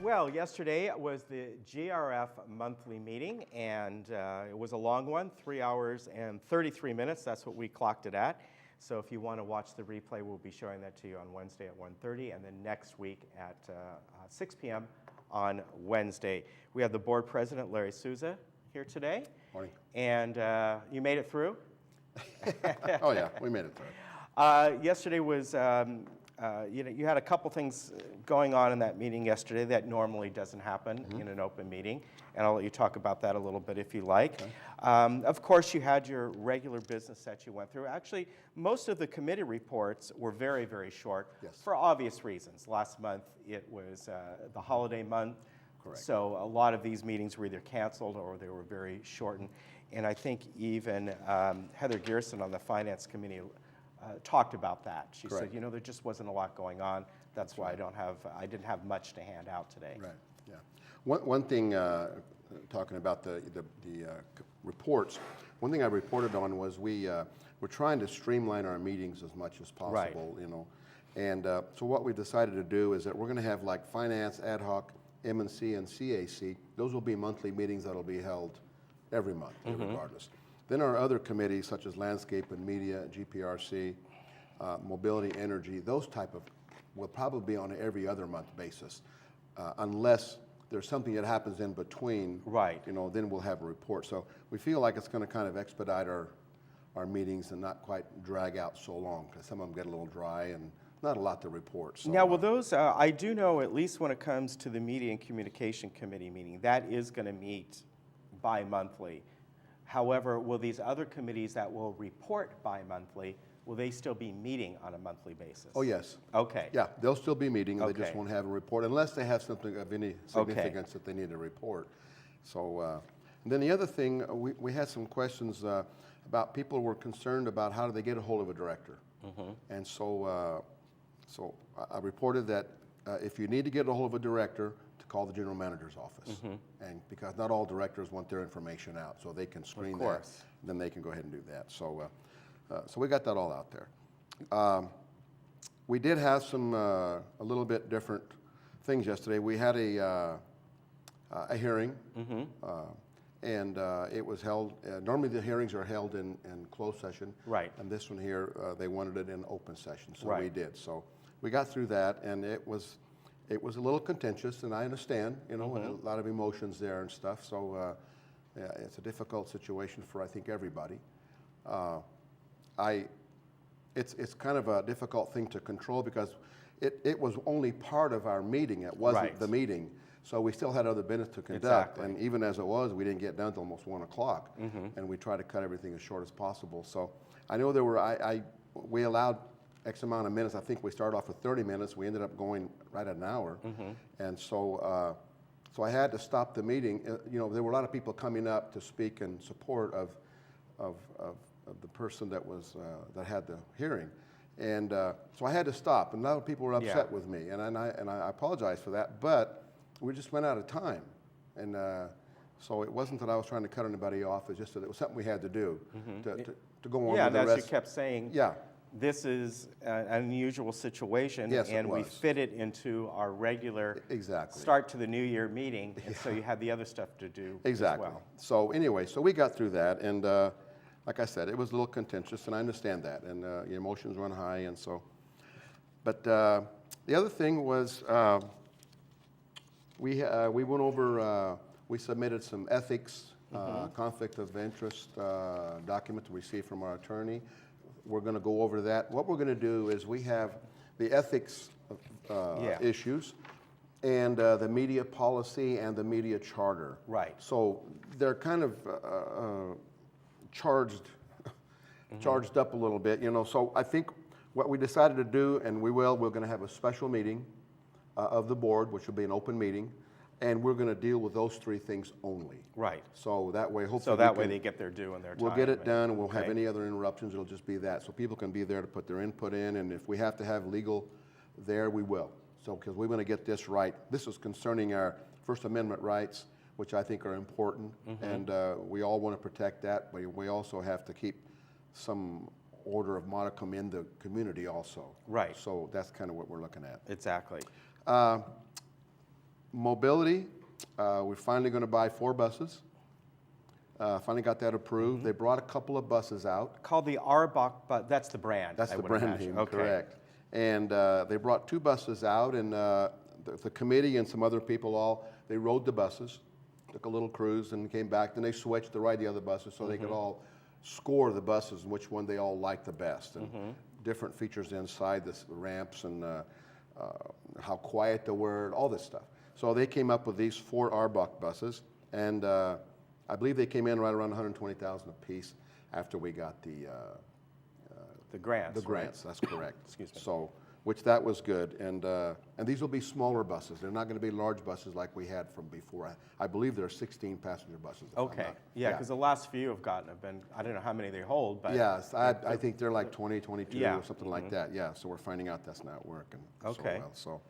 Well, yesterday was the GRF monthly meeting, and it was a long one, 3 hours and 33 minutes. That's what we clocked it at. So if you want to watch the replay, we'll be showing that to you on Wednesday at 1:30, and then next week at 6 p.m. on Wednesday. We have the board president, Larry Souza, here today. Morning. And you made it through? Oh yeah, we made it through. Yesterday was, you had a couple things going on in that meeting yesterday that normally doesn't happen in an open meeting, and I'll let you talk about that a little bit if you like. Okay. Of course, you had your regular business that you went through. Actually, most of the committee reports were very, very short for obvious reasons. Last month, it was the holiday month. Correct. So a lot of these meetings were either canceled or they were very shortened. And I think even Heather Gearson on the Finance Committee talked about that. She said, you know, there just wasn't a lot going on. That's why I didn't have much to hand out today. Right. Yeah. One thing, talking about the reports, one thing I reported on was we're trying to streamline our meetings as much as possible. Right. You know, and so what we decided to do is that we're going to have like finance, ad hoc, M&C, and CAC. Those will be monthly meetings that'll be held every month, regardless. Then our other committees, such as landscape and media, GPRC, mobility, energy, those type of, will probably be on an every other month basis, unless there's something that happens in between. Right. You know, then we'll have a report. So we feel like it's going to kind of expedite our meetings and not quite drag out so long, because some of them get a little dry and not a lot to report. So, now, will those, I do know, at least when it comes to the Media and Communication Committee meeting, that is going to meet bi-monthly. However, will these other committees that will report bi-monthly, will they still be meeting on a monthly basis? Oh, yes. Okay. Yeah, they'll still be meeting. They just won't have a report unless they have something of any significance that they need to report. So, and then the other thing, we had some questions about people were concerned about how do they get a hold of a director. And so, so I reported that if you need to get a hold of a director, to call the general manager's office. And because not all directors want their information out, so they can screen that, then they can go ahead and do that. So, so we got that all out there. We did have some a little bit different things yesterday. We had a hearing, and it was held. Normally the hearings are held in closed session, right? And this one here, they wanted it in open session, so we did. So we got through that, and it was a little contentious, and I understand, you know, a lot of emotions there and stuff. So yeah, it's a difficult situation for, I think, everybody. It's kind of a difficult thing to control because it was only part of our meeting. It wasn't the meeting. So we still had other business to conduct. And even as it was, we didn't get done until almost 1 o'clock. And we tried to cut everything as short as possible. So I know there were, we allowed X amount of minutes. I think we started off with 30 minutes. We ended up going right at an hour. And so, so I had to stop the meeting. You know, there were a lot of people coming up to speak in support of the person that was that had the hearing, and so I had to stop. And a lot of people were upset with me, and I apologize for that. But we just went out of time, and so it wasn't that I was trying to cut anybody off. It's just that it was something we had to do to go on. Yeah, with the rest. You kept saying. Yeah. This is an unusual situation, and we fit it into our regular start to the new year meeting, and so you had the other stuff to do as well. So anyway, so we got through that, and like I said, it was a little contentious, and I understand that, and the emotions run high, and so. But the other thing was we went over, we submitted some ethics, conflict of interest document we received from our attorney. We're going to go over that. What we're going to do is we have the ethics issues and the media policy and the media charter. Right. So they're kind of charged up a little bit, you know. So I think what we decided to do, and we're going to have a special meeting of the board, which will be an open meeting. And we're going to deal with those three things only. Right. So that way, hopefully, they get their due in their time. We'll get it done. We'll have any other interruptions. It'll just be that, so people can be there to put their input in. And if we have to have legal there, we will. So because we want to get this right. This is concerning our First Amendment rights, which I think are important, and we all want to protect that. But we also have to keep some order of modicum in the community also. Right. So that's kind of what we're looking at. Exactly. Mobility, we're finally going to buy 4 buses. Finally got that approved. They brought a couple of buses out. Called the Arbach, but that's the brand. That's I the would brand imagine. name, Okay. correct. And they brought 2 buses out, and the committee and some other people they rode the buses, took a little cruise and came back. Then they switched to ride the other buses so they could all score the buses and which one they all liked the best. And different features inside, the ramps and how quiet they were, all this stuff. So they came up with these 4 Arbach buses, and I believe they came in right around $120,000 a piece after we got the grants. the grants. Right? That's correct. Excuse me. So, which that was good, and these will be smaller buses. They're not going to be large buses like we had from before. I believe there are 16 passenger buses. if I'm Okay. not- Yeah, because the last few have been, I don't know how many they hold, but. Yes, I think they're like 20, 22 Yeah. or something like that. Yeah. So we're finding out that's not working Okay. so well. So.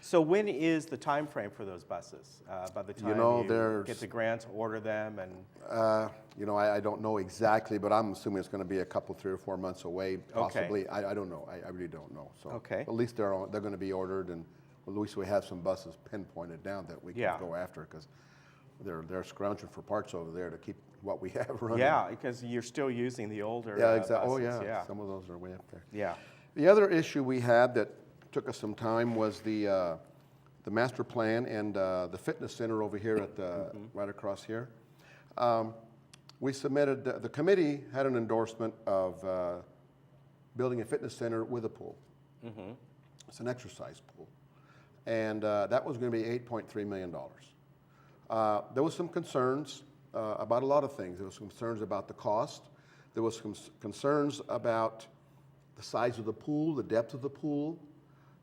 So when is the time frame for those buses? By the time you get the grants, order them, and I don't know exactly, but I'm assuming it's going to be a couple, 3 or 4 months away, possibly. I don't know. I really don't know. So Okay. at least they're going to be ordered, and at least we have some buses pinpointed down that we can go after, because they're scrounging for parts over there to keep what we have running. yeah, because you're still using the older Yeah, exactly. Oh, buses. yeah. Some of those are way up there. Yeah. The other issue we had that took us some time was the master plan and the fitness center over here at the right across here. We submitted, the committee had an endorsement of building a fitness center with a pool. It's an exercise pool. And that was going to be $8.3 million. There was some concerns about a lot of things. There was some concerns about the cost. There was some concerns about the size of the pool, the depth of the pool,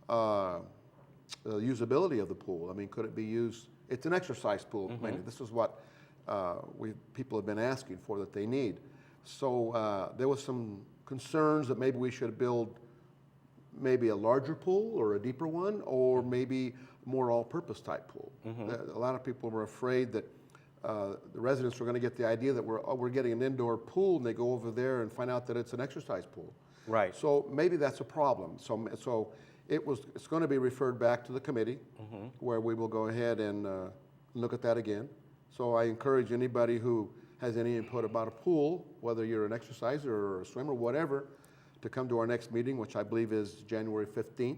the usability of the pool. I mean, could it be used? It's an exercise pool. I mean, this is what people have been asking for that they need. So there was some concerns that maybe we should build maybe a larger pool or a deeper one, or maybe more all-purpose type pool. A lot of people were afraid that the residents were going to get the idea that we're getting an indoor pool, and they go over there and find out that it's an exercise pool. Right. So maybe that's a problem. So it's going to be referred back to the committee, where we will go ahead and look at that again. So I encourage anybody who has any input about a pool, whether you're an exerciser or a swimmer, whatever, to come to our next meeting, which I believe is January 15th.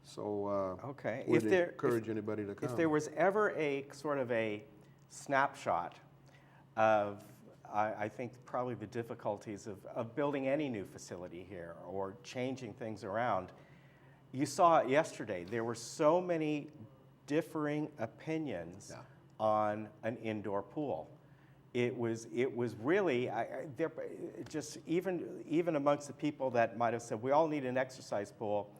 So Okay. we'd encourage anybody to come. If there was ever a sort of a snapshot of, I think, probably the difficulties of building any new facility here or changing things around, you saw it yesterday. There were so many differing opinions on an indoor pool. It was really just even amongst the people that might have said we all need an exercise pool.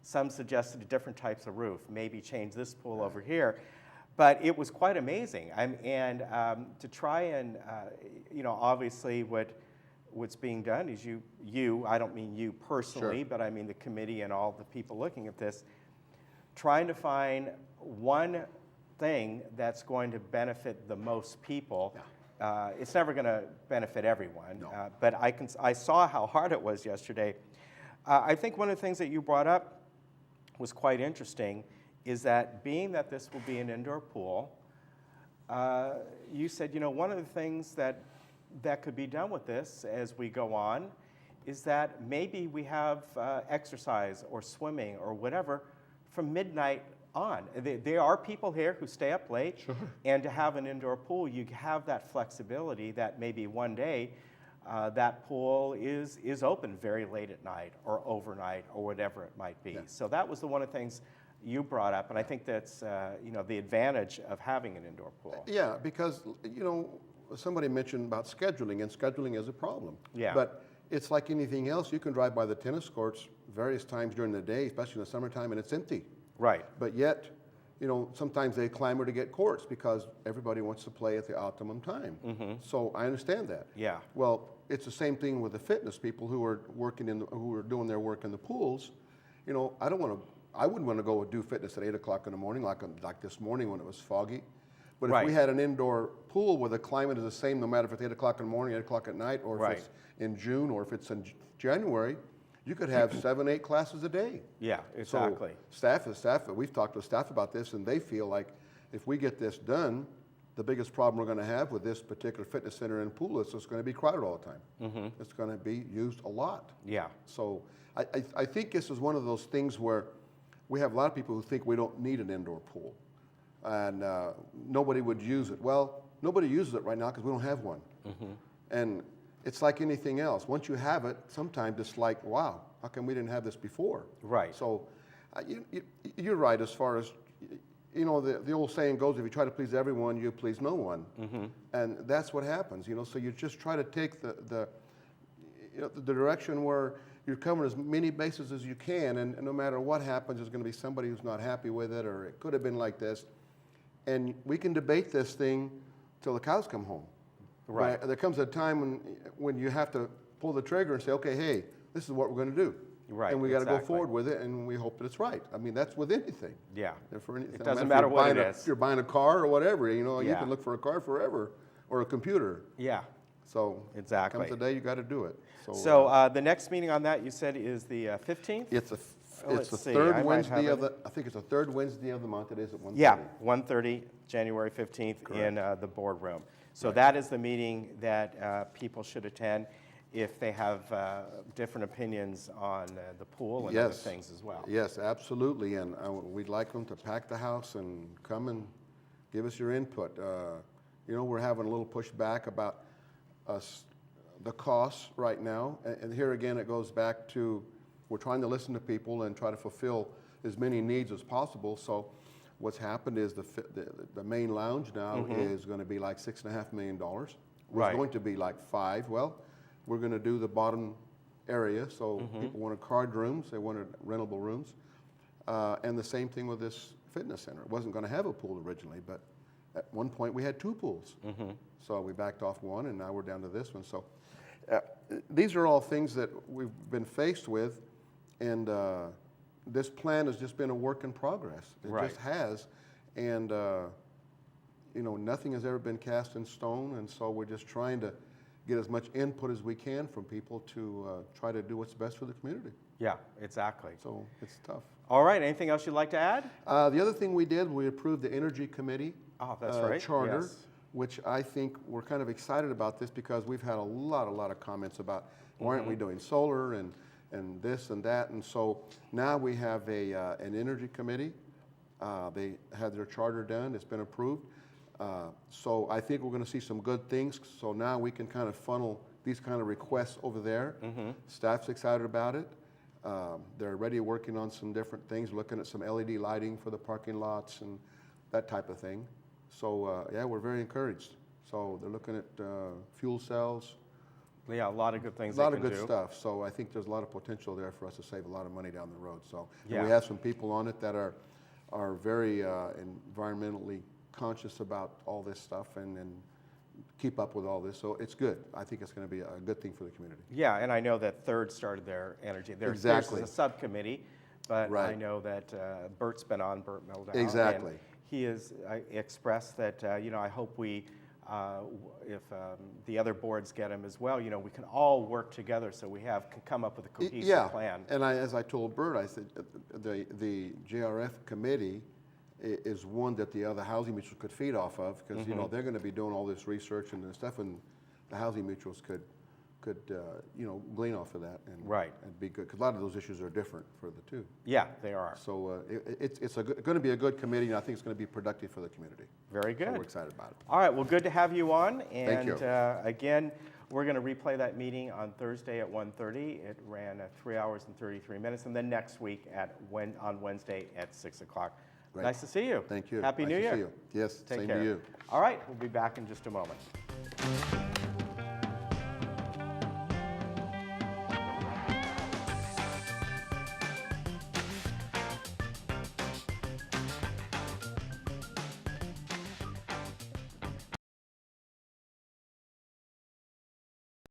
Some suggested different types of roof, maybe change this pool over here, but it was quite amazing. And to try and obviously what's being done is I don't mean you personally, but I mean the committee and all the people looking at this, trying to find one thing that's going to benefit the most people. It's never going to benefit everyone, but I saw how hard it was yesterday. I think one of the things that you brought up was quite interesting, is that being that this will be an indoor pool, you said, one of the things that could be done with this as we go on is that maybe we have exercise or swimming or whatever from midnight on. There are people here who stay up late, and to have an indoor pool, you have that flexibility that maybe one day that pool is open very late at night or overnight or whatever it might be. So that was one of the things you brought up, and I think that's the advantage of having an indoor pool. Yeah, because somebody mentioned about scheduling, and scheduling is a problem. Yeah. But it's like anything else. You can drive by the tennis courts various times during the day, especially in the summertime, and it's empty. Right. But yet, sometimes they clamor to get courts because everybody wants to play at the optimum time. So I understand that. Yeah. Well, it's the same thing with the fitness people who are who are doing their work in the pools. I wouldn't want to go do fitness at 8 o'clock in the morning like this morning when it was foggy. But if we had an indoor pool where the climate is the same, no matter if it's 8 o'clock in the morning, 8 o'clock at night, or if it's in June, or if it's in January, you could have 7, 8 classes a day. Yeah, exactly. So we've talked to staff about this, and they feel like if we get this done, the biggest problem we're going to have with this particular fitness center and pool is it's going to be crowded all the time. It's going to be used a lot. Yeah. So I think this is one of those things where we have a lot of people who think we don't need an indoor pool, and nobody would use it. Well, nobody uses it right now because we don't have one. And it's like anything else. Once you have it, sometimes it's like, wow, how come we didn't have this before? Right. So you're right as far as, you know, the old saying goes, if you try to please everyone, you please no one. And that's what happens, you know. So you just try to take the direction where you're covering as many bases as you can, and no matter what happens, there's going to be somebody who's not happy with it, or it could have been like this. And we can debate this thing till the cows come home. Right. But there comes a time when you have to pull the trigger and say, okay, hey, this is what we're going to do. Right. And we got to go forward with it, and we hope that it's right. I mean, that's with anything. Yeah. For anything. It doesn't matter what it is. If you're buying a car or whatever, you know, you can look for a car forever, or a computer. Yeah. So exactly. Come today, you got to do it. So the next meeting on that, you said, is the 15th? It's the third Wednesday of the. I think it's the third Wednesday of the month. It is at 1:30. Yeah, 1:30, January 15th, in the boardroom. So that is the meeting that people should attend if they have different opinions on the pool and other things as well. Yes, absolutely, and we'd like them to pack the house and come and give us your input. You know, we're having a little pushback about the costs right now, and here again it goes back to we're trying to listen to people and try to fulfill as many needs as possible. So what's happened is the main lounge now is going to be like $6.5 million. It's going to be like $5 million. Well, we're going to do the bottom area, so people wanted card rooms, they wanted rentable rooms, and the same thing with this fitness center. It wasn't going to have a pool originally, but at one point we had 2 pools. So we backed off one, and now we're down to this one. So these are all things that we've been faced with, and this plan has just been a work in progress. It just has, and you know, nothing has ever been cast in stone, and so we're just trying to get as much input as we can from people to try to do what's best for the community. Yeah, exactly. So it's tough. All right, anything else you'd like to add? The other thing we did, we approved the Energy Committee charter, which I think we're kind of excited about this because we've had a lot of comments about why aren't we doing solar and this and that, and so now we have an Energy Committee. They had their charter done, it's been approved. So I think we're going to see some good things. So now we can kind of funnel these kind of requests over there. Staff's excited about it. They're already working on some different things, looking at some LED lighting for the parking lots and that type of thing. So yeah, we're very encouraged. So they're looking at fuel cells. Yeah, a lot of good things. A lot of good stuff. So I think there's a lot of potential there for us to save a lot of money down the road. So and we have some people on it that are very environmentally conscious about all this stuff and keep up with all this. So it's good. I think it's going to be a good thing for the community. Yeah, and I know that Third started their energy. There's a subcommittee, but I know that Bert's been on, Bert Mildow. Exactly. And he has expressed that, you know, I hope we, if the other boards get him as well, you know, we can all work together so we can come up with a cohesive plan. And as I told Bert, I said the GRF committee is one that the other housing mutuals could feed off of because, you know, they're going to be doing all this research and stuff, and the housing mutuals could you know, glean off of that and be good because a lot of those issues are different for the two. Yeah, they are. So it's going to be a good committee, and I think it's going to be productive for the community. Very good. So we're excited about it. All right, well, good to have you on. And thank you. Again, we're going to replay that meeting on Thursday at 1:30. It ran 3 hours and 33 minutes, and then next week on Wednesday at 6 o'clock. Right. Nice to see you. Thank you. Happy New Year. Nice to see you. Yes, Take same care. to you. All right, we'll be back in just a moment.